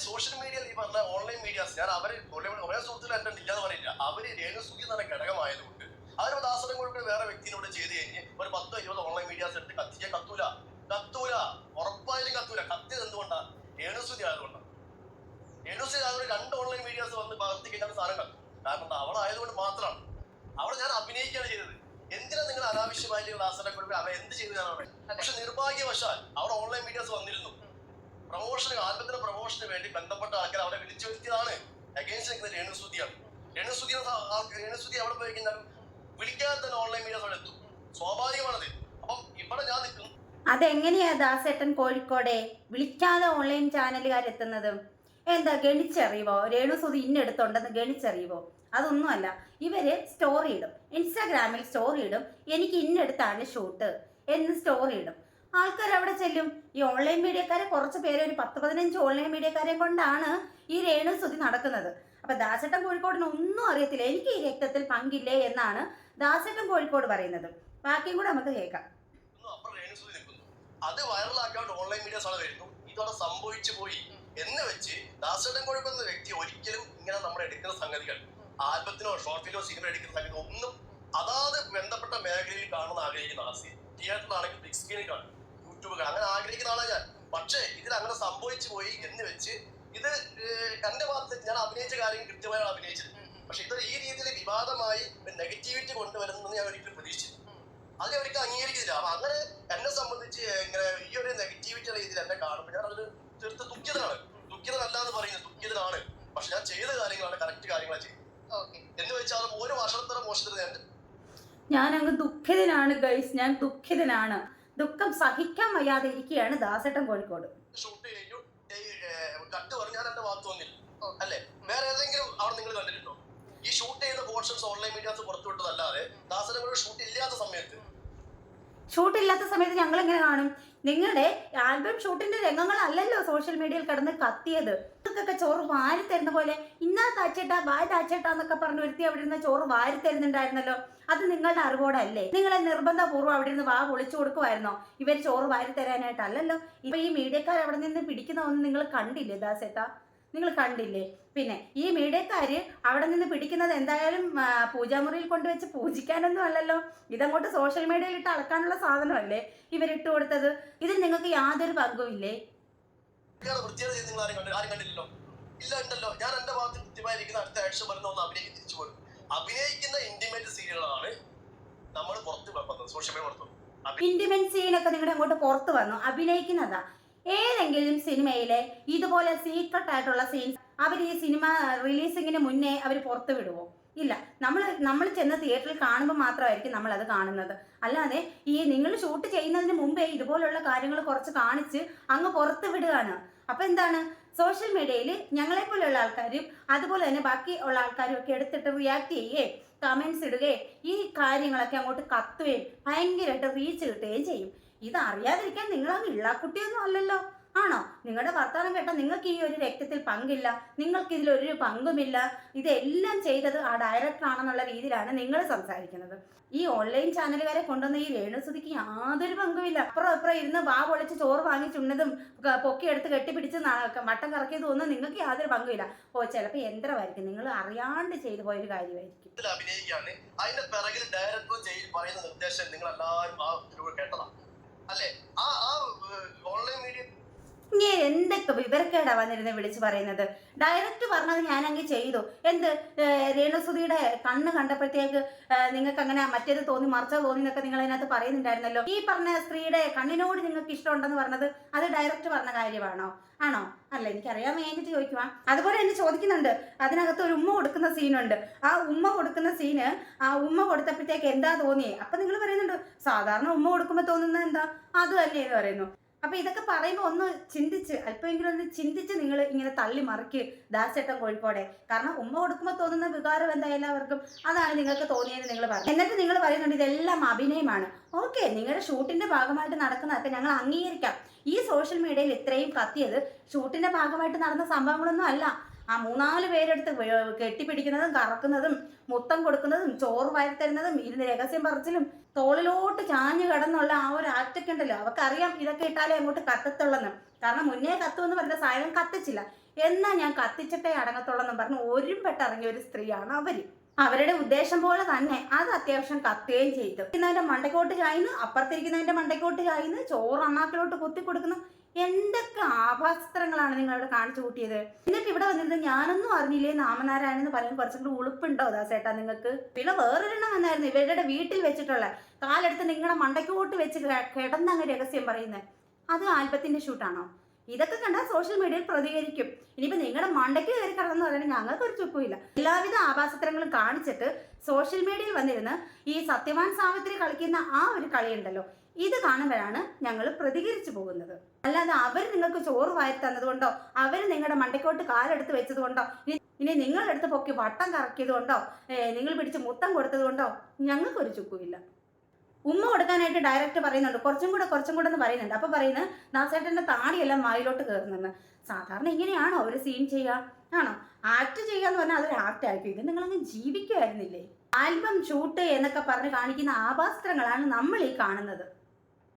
Social മീഡിയയിൽ ഈ പറഞ്ഞ ഓൺലൈൻ മീഡിയാസ് ഞാൻ അവര് കുറെ സുഹൃത്തുക്കൾ എന്റെ ഇല്ലാന്ന് പറയില്ല. അവര് രേണുസുതി എന്ന ഘടകമായതുകൊണ്ട് അവരുടെ ദാസനം കൊടുക്കുന്ന വേറെ വ്യക്തിനോട് ചെയ്ത് കഴിഞ്ഞ് ഒരു 10-20 ഓൺലൈൻ മീഡിയാസ് എടുത്ത് കത്തിക്കാൻ കത്തൂല ഉറപ്പായാലും കത്തൂല. കത്തിയത് എന്തുകൊണ്ടാണ്? രേണുസുതി ആയതുകൊണ്ടാണ്. രേണുസുതി ആയതുകൊണ്ട് 2 ഓൺലൈൻ മീഡിയാസ് വന്ന് കത്തി കഴിഞ്ഞാൽ സാധനം കത്തും. കാരണം അവളായതുകൊണ്ട് മാത്രമാണ്. അവളെ ഞാൻ അഭിനയിക്കുകയാണ് ചെയ്തത്. എന്തിനാ നിങ്ങൾ അനാവശ്യമായിട്ട് ദാസനം കൊടുക്കുക? അവ എന്ത് ചെയ്തതാണ് അവിടെ? പക്ഷെ നിർഭാഗ്യവശാൽ അവിടെ ഓൺലൈൻ മീഡിയാസ് വന്നിരുന്നു. ആൽബത്തിന്റെ പ്രൊമോഷന് വേണ്ടി ബന്ധപ്പെട്ട ആൾക്കാർ അവരെ വിളിച്ചു വരുത്തിയതാണ്. അഗൈൻസ്റ്റ് നിൽക്കുന്നത് രേണുസുതിയാണ്. രേണുസുതി അവിടെ പോയി കഴിഞ്ഞാൽ വിളിക്കാതെ തന്നെ ഓൺലൈൻ മീഡിയാസ് അവിടെ എത്തും. സ്വാഭാവികമാണത്. അപ്പം ഇവിടെ ഞാൻ നിൽക്കുന്നു. അതെങ്ങനെയാ ദാസേട്ടൻ കോഴിക്കോടെ വിളിക്കാതെ ഓൺലൈൻ ചാനലുകാരെത്തുന്നത്? എന്താ ഗണിച്ചറിയുവോ? രേണുസുതി ഇന്നെടുത്തുണ്ടെന്ന് ഗണിച്ചറിയുവോ? അതൊന്നുമല്ല. ഇവര് സ്റ്റോറി ഇടും, ഇൻസ്റ്റാഗ്രാമിൽ സ്റ്റോറി ഇടും, എനിക്ക് ഇന്നെടുത്താണ് ഷൂട്ട് എന്ന് സ്റ്റോറി ഇടും. ആൾക്കാർ അവിടെ ചെല്ലും. ഈ ഓൺലൈൻ മീഡിയക്കാരെ കുറച്ച് പേര്, ഒരു 10-15 ഓൺലൈൻ മീഡിയക്കാരെ കൊണ്ടാണ് ഈ രേണുസുതി നടക്കുന്നത്. അപ്പൊ ദാസേട്ടൻ കോഴിക്കോടിന് ഒന്നും അറിയത്തില്ല, എനിക്ക് ഈ രക്തത്തിൽ പങ്കില്ലേ എന്നാണ് ദാസേട്ടൻ കോഴിക്കോട് പറയുന്നത്. ബാക്കിയും കൂടെ നമുക്ക് കേൾക്കാം. അത് വൈറലാക്കാൻ ഓൺലൈൻ മീഡിയാസ് ആണ് വരുന്നു. ഇതോടെ സംഭവിച്ചു പോയി എന്ന് വെച്ച് ദാസേട്ടൻ കോഴിക്കോട് എന്ന വ്യക്തി ഒരിക്കലും ഇങ്ങനെ നമ്മൾ എടുക്കുന്ന സംഗതികൾ, ആൽബത്തിനോ ഷോർട്ട് ഫിലിമോ സിനിമ എടുക്കുന്ന സംഗതി ഒന്നും അതാത് ബന്ധപ്പെട്ട മേഖലയിൽ കാണുന്ന ആഗ്രഹിക്കുന്ന ആളാണ്. തിയേറ്ററിലാണെങ്കിൽ ബിഗ് സ്ക്രീനിൽ കാണും, യൂട്യൂബ് അങ്ങനെ ആഗ്രഹിക്കുന്ന ആളാണ് ഞാൻ. പക്ഷേ ഇതിൽ അങ്ങനെ സംഭവിച്ചു പോയി എന്ന് വെച്ച് ഇത് എന്റെ ഭാഗത്ത് ഞാൻ അഭിനയിച്ച കാര്യം കൃത്യമായാണ് അഭിനയിച്ചത്. പക്ഷെ ഇത് ഈ രീതിയിൽ വിവാദമായി നെഗറ്റിവിറ്റി കൊണ്ടുവരുന്നത് ഞാൻ ഒരിക്കലും പ്രതീക്ഷിച്ചു. അത് ഒരിക്കലും അംഗീകരിക്കുന്നില്ല. അപ്പൊ അങ്ങനെ എന്നെ സംബന്ധിച്ച് ഇങ്ങനെ ഈ ഒരു നെഗറ്റിവിറ്റിയുടെ രീതിയിൽ എന്നെ കാണുമ്പോൾ ഞാൻ അതൊരു തീർത്ത ദുഃഖിതനല്ല എന്ന് പറയുന്നത്, ദുഃഖിതനാണ്. പക്ഷെ ഞാൻ ചെയ്ത കാര്യങ്ങളാണ് കറക്റ്റ് കാര്യങ്ങളാണ് ചെയ്തത്. എന്ന് വെച്ചാൽ ഒരു വർഷത്തോളം മോശത്തിന് ഞാൻ അങ്ങ് ദുഃഖിതനാണ് ഗൈസ്, ഞാൻ ദുഃഖിതനാണ്. ദുഃഖം സഹിക്കാൻ വയ്യാതെ ഇരിക്കുകയാണ് ദാസേട്ടൻ കോഴിക്കോട്. ഷൂട്ട് കഴിഞ്ഞു, കട്ട് പറഞ്ഞു, ഞാൻ എന്റെ ഭാഗത്ത് വന്നില്ല അല്ലെ? വേറെ ഏതെങ്കിലും അവിടെ നിങ്ങൾ കണ്ടിട്ടുണ്ടോ? ഈ ഷൂട്ട് ചെയ്ത പോർഷൻസ് ഓൺലൈൻ മീഡിയാസ് പുറത്തുവിട്ടതല്ലാതെ ദാസേട്ടൻ കോഴിക്കോട് ഷൂട്ട് ഇല്ലാത്ത സമയത്ത് ഞങ്ങൾ എങ്ങനെ കാണും? നിങ്ങളുടെ ആൽബം ഷൂട്ടിന്റെ രംഗങ്ങളല്ലല്ലോ സോഷ്യൽ മീഡിയയിൽ കിടന്ന് കത്തിയത്. ഇതൊക്കെ ചോറ് വാരി തരുന്ന പോലെ ഇന്നാ താച്ചേട്ടാ വായ താച്ചേട്ടാ എന്നൊക്കെ പറഞ്ഞ് ഒരുത്തി അവിടെ ഇരുന്ന് ചോറ് വാരി തരുന്നുണ്ടായിരുന്നല്ലോ. അത് നിങ്ങളുടെ അറിവോടല്ലേ? നിങ്ങളെ നിർബന്ധപൂർവ്വം അവിടെ ഇരുന്ന് വാ പൊളിച്ചു കൊടുക്കുമായിരുന്നോ ഇവർ ചോറ് വാരി തരാനായിട്ടല്ലല്ലോ. ഇപ്പൊ ഈ മീഡിയക്കാർ അവിടെ നിന്ന് പിടിക്കുന്ന ഒന്നും നിങ്ങൾ കണ്ടില്ലേ ദാസേട്ടാ? നിങ്ങൾ കണ്ടില്ലേ? പിന്നെ ഈ മീഡിയക്കാര് അവിടെ നിന്ന് പിടിക്കുന്നത് എന്തായാലും പൂജാമുറിയിൽ കൊണ്ടുവച്ച് പൂജിക്കാനൊന്നും അല്ലല്ലോ. ഇതങ്ങോട്ട് സോഷ്യൽ മീഡിയയിൽ ഇട്ട് അളക്കാനുള്ള സാധനമല്ലേ ഇവരിട്ട് കൊടുത്തത്. ഇതിൽ നിങ്ങൾക്ക് യാതൊരു പങ്കുമില്ലേ? ഇന്റിമേറ്റ് സീനൊക്കെ നിങ്ങളുടെ അങ്ങോട്ട് പുറത്തു വന്നു അഭിനയിക്കുന്നതാ. ഏതെങ്കിലും സിനിമയിലെ ഇതുപോലെ സീക്രട്ട് ആയിട്ടുള്ള സീൻസ് അവർ ഈ സിനിമ റിലീസിങ്ങിന് മുന്നേ അവർ പുറത്തു വിടുമോ? ഇല്ല. നമ്മൾ ചെന്ന് തിയേറ്ററിൽ കാണുമ്പോൾ മാത്രമായിരിക്കും നമ്മൾ അത് കാണുന്നത്. അല്ലാതെ ഈ നിങ്ങൾ ഷൂട്ട് ചെയ്യുന്നതിന് മുമ്പേ ഇതുപോലുള്ള കാര്യങ്ങൾ കുറച്ച് കാണിച്ച് അങ്ങ് പുറത്ത് വിടുകയാണ്. അപ്പൊ എന്താണ്? സോഷ്യൽ മീഡിയയിൽ ഞങ്ങളെപ്പോലുള്ള ആൾക്കാരും അതുപോലെ തന്നെ ബാക്കി ഉള്ള ആൾക്കാരും ഒക്കെ എടുത്തിട്ട് റിയാക്ട് ചെയ്യുകയും കമന്റ്സ് ഇടുകയും ഈ കാര്യങ്ങളൊക്കെ അങ്ങോട്ട് കത്തുകയും ഭയങ്കരമായിട്ട് റീച്ച് കിട്ടുകയും ചെയ്യും. ഇത് അറിയാതിരിക്കാൻ നിങ്ങളങ്ങ് ഇള്ളാക്കുട്ടിയൊന്നും അല്ലല്ലോ, ആണോ? നിങ്ങളുടെ വർത്തമാനം കേട്ടാൽ നിങ്ങൾക്ക് ഈ ഒരു രക്തത്തിൽ പങ്കില്ല, നിങ്ങൾക്ക് ഇതിലൊരു പങ്കുമില്ല, ഇതെല്ലാം ചെയ്തത് ആ ഡയറക്ടർ ആണെന്നുള്ള രീതിയിലാണ് നിങ്ങൾ സംസാരിക്കുന്നത്. ഈ ഓൺലൈൻ ചാനലുകാരെ കൊണ്ടുവന്ന ഈ രേണുസുതിക്ക് യാതൊരു പങ്കുമില്ല. അപ്പുറം ഇരുന്ന് വാ പൊളിച്ച് ചോറ് വാങ്ങിച്ചുണ്ണതും പൊക്കിയെടുത്ത് കെട്ടിപ്പിടിച്ച് വട്ടം കറക്കിയതും ഒന്നും നിങ്ങൾക്ക് യാതൊരു പങ്കുമില്ല. ഓ ചിലപ്പോൾ യന്ത്രമായിരിക്കും, നിങ്ങൾ അറിയാണ്ട് ചെയ്തു പോയൊരു കാര്യമായിരിക്കും. അതിന്റെ പിറകിൽ ഡയറക്ടർ പറയുന്ന നിർദ്ദേശം നിങ്ങൾ എല്ലാവരും കേട്ടതാണ് അല്ലേ? ഓൺലൈൻ മീഡിയ ഇങ്ങനെ എന്തൊക്കെ വിവരക്കേടാ വന്നിരുന്ന് വിളിച്ചു പറയുന്നത്. ഡയറക്റ്റ് പറഞ്ഞത് ഞാനങ്ങ് ചെയ്തു. എന്ത് രേണുസുതിയുടെ കണ്ണ് കണ്ടപ്പോഴത്തേക്ക് നിങ്ങൾക്ക് അങ്ങനെ മറ്റേത് തോന്നി മറിച്ചത് തോന്നി എന്നൊക്കെ നിങ്ങൾ അതിനകത്ത് പറയുന്നുണ്ടായിരുന്നല്ലോ. ഈ പറഞ്ഞ സ്ത്രീയുടെ കണ്ണിനോട് നിങ്ങൾക്ക് ഇഷ്ടമുണ്ടെന്ന് പറഞ്ഞത് അത് ഡയറക്റ്റ് പറഞ്ഞ കാര്യമാണോ? ആണോ? അല്ല, എനിക്കറിയാൻ വേണ്ടിയിട്ട് ചോദിക്കുവാ. അതുപോലെ എന്നെ ചോദിക്കുന്നുണ്ട്, അതിനകത്ത് ഒരു ഉമ്മ കൊടുക്കുന്ന സീനുണ്ട്. ആ ഉമ്മ കൊടുക്കുന്ന സീന് ആ ഉമ്മ കൊടുത്തപ്പോഴത്തേക്ക് എന്താ തോന്നിയേ? അപ്പൊ നിങ്ങൾ പറയുന്നുണ്ട് സാധാരണ ഉമ്മ കൊടുക്കുമ്പോൾ തോന്നുന്നത് എന്താ അത് തന്നെ എന്ന് പറയുന്നു. അപ്പൊ ഇതൊക്കെ പറയുമ്പോൾ ഒന്ന് ചിന്തിച്ച് അല്പമെങ്കിലും ഒന്ന് ചിന്തിച്ച് നിങ്ങൾ ഇങ്ങനെ തള്ളി മറിക്ക് ദാസേട്ടൻ കോഴിക്കോടെ. കാരണം ഉമ്മ കൊടുക്കുമ്പോൾ തോന്നുന്ന വികാരം എന്താ എല്ലാവർക്കും അതാണ് നിങ്ങൾക്ക് തോന്നിയെന്ന് നിങ്ങൾ പറഞ്ഞു. എന്നിട്ട് നിങ്ങൾ പറയുന്നുണ്ട് ഇതെല്ലാം അഭിനയമാണ്. ഓക്കെ, നിങ്ങളുടെ ഷൂട്ടിന്റെ ഭാഗമായിട്ട് നടക്കുന്നതൊക്കെ ഞങ്ങൾ അംഗീകരിക്കാം. ഈ സോഷ്യൽ മീഡിയയിൽ ഇത്രയും കത്തിയത് ഷൂട്ടിന്റെ ഭാഗമായിട്ട് നടന്ന സംഭവങ്ങളൊന്നും അല്ല. ആ 3-4 പേരെടുത്ത് കെട്ടിപ്പിടിക്കുന്നതും കറക്കുന്നതും മുത്തം കൊടുക്കുന്നതും ചോറ് വാരിത്തരുന്നതും ഇരുന്ന് രഹസ്യം പറിച്ചിലും തോളിലോട്ട് ചാഞ്ഞു കിടന്നുള്ള ആ ഒരു ആക്റ്റൊക്കെ ഉണ്ടല്ലോ, അവർക്കറിയാം ഇതൊക്കെ ഇട്ടാലേ അങ്ങോട്ട് കത്തത്തുള്ളെന്ന്. കാരണം മുന്നേ കത്തുമെന്ന് പറഞ്ഞ സാധനം കത്തിച്ചില്ല, എന്നാൽ ഞാൻ കത്തിച്ചിട്ടേ അടങ്ങത്തുള്ളെന്നും പറഞ്ഞ് ഒരുമ്പെട്ടിറങ്ങിയ ഒരു സ്ത്രീയാണ് അവര്. അവരുടെ ഉദ്ദേശം പോലെ തന്നെ അത് അത്യാവശ്യം കത്തുകയും ചെയ്തു. ഇരിക്കുന്നതിന്റെ മണ്ടയ്ക്കോട്ട് ചായന്ന്, അപ്പുറത്തിരിക്കുന്നതിന്റെ മണ്ടയ്ക്കോട്ട് ചായന്ന്, ചോറ് അണ്ണാക്കിലോട്ട് കുത്തി കൊടുക്കുന്നു. എന്തൊക്കെ ആഭാസ്ത്രങ്ങളാണ് നിങ്ങളവിടെ കാണിച്ചു കൂട്ടിയത്. എന്നിട്ട് ഇവിടെ വന്നിരുന്നത് ഞാനൊന്നും അറിഞ്ഞില്ലേ നാമനാരായണെന്ന് പറയുന്നത് കുറച്ചും കൂടി ഉളുപ്പുണ്ടോ ദാസേട്ടാ നിങ്ങൾക്ക്? പിന്നെ വേറൊരെണ്ണം വന്നായിരുന്നു ഇവരുടെ വീട്ടിൽ വെച്ചിട്ടുള്ള കാലെടുത്ത് നിങ്ങളുടെ മണ്ടയ്ക്കോട്ട് വെച്ച് കിടന്നങ്ങ് രഹസ്യം പറയുന്നത്. അത് ആൽബത്തിന്റെ ഷൂട്ടാണോ? ഇതൊക്കെ കണ്ടാൽ സോഷ്യൽ മീഡിയയിൽ പ്രതികരിക്കും. ഇനിയിപ്പോ നിങ്ങളുടെ മണ്ടയ്ക്ക് കയറി കിടന്നു പറഞ്ഞാൽ ഞങ്ങൾക്ക് ഒരു ചുക്കുമില്ല. എല്ലാവിധ ആഭാസത്രങ്ങളും കാണിച്ചിട്ട് സോഷ്യൽ മീഡിയയിൽ വന്നിരുന്ന് ഈ സത്യവാൻ സാവിത്രി കളിക്കുന്ന ആ ഒരു കളിയുണ്ടല്ലോ, ഇത് കാണുമ്പോഴാണ് ഞങ്ങൾ പ്രതികരിച്ചു പോകുന്നത്. അല്ലാതെ അവർ നിങ്ങൾക്ക് ചോറ് വാരി തന്നതുകൊണ്ടോ അവർ നിങ്ങളുടെ മണ്ടയ്ക്കോട്ട് കാലെടുത്ത് വെച്ചത് കൊണ്ടോ ഇനി നിങ്ങളെടുത്ത് പൊക്കി വട്ടം കറക്കിയത് കൊണ്ടോ നിങ്ങൾ പിടിച്ച് മുത്തം കൊടുത്തത് കൊണ്ടോ ഞങ്ങൾക്കൊരു ചുക്കുമില്ല. ഉമ്മ കൊടുക്കാനായിട്ട് ഡയറക്റ്റ് പറയുന്നുണ്ട്, കുറച്ചും കൂടെ എന്ന് പറയുന്നുണ്ട്. അപ്പൊ പറയുന്നത് ദാസേട്ടന്റെ താടിയെല്ലാം വായിലോട്ട് കയറുന്നെന്ന്. സാധാരണ ഇങ്ങനെയാണോ ഒരു സീൻ ചെയ്യുക? ആണോ? ആക്ട് ചെയ്യുക എന്ന് പറഞ്ഞാൽ അതൊരു ആക്ട് ആയിരിക്കും. ഇത് നിങ്ങളങ്ങ് ജീവിക്കുമായിരുന്നില്ലേ? ആൽബം ഷൂട്ട് എന്നൊക്കെ പറഞ്ഞ് കാണിക്കുന്ന ആഭാസ്ത്രങ്ങളാണ് നമ്മൾ ഈ കാണുന്നത്.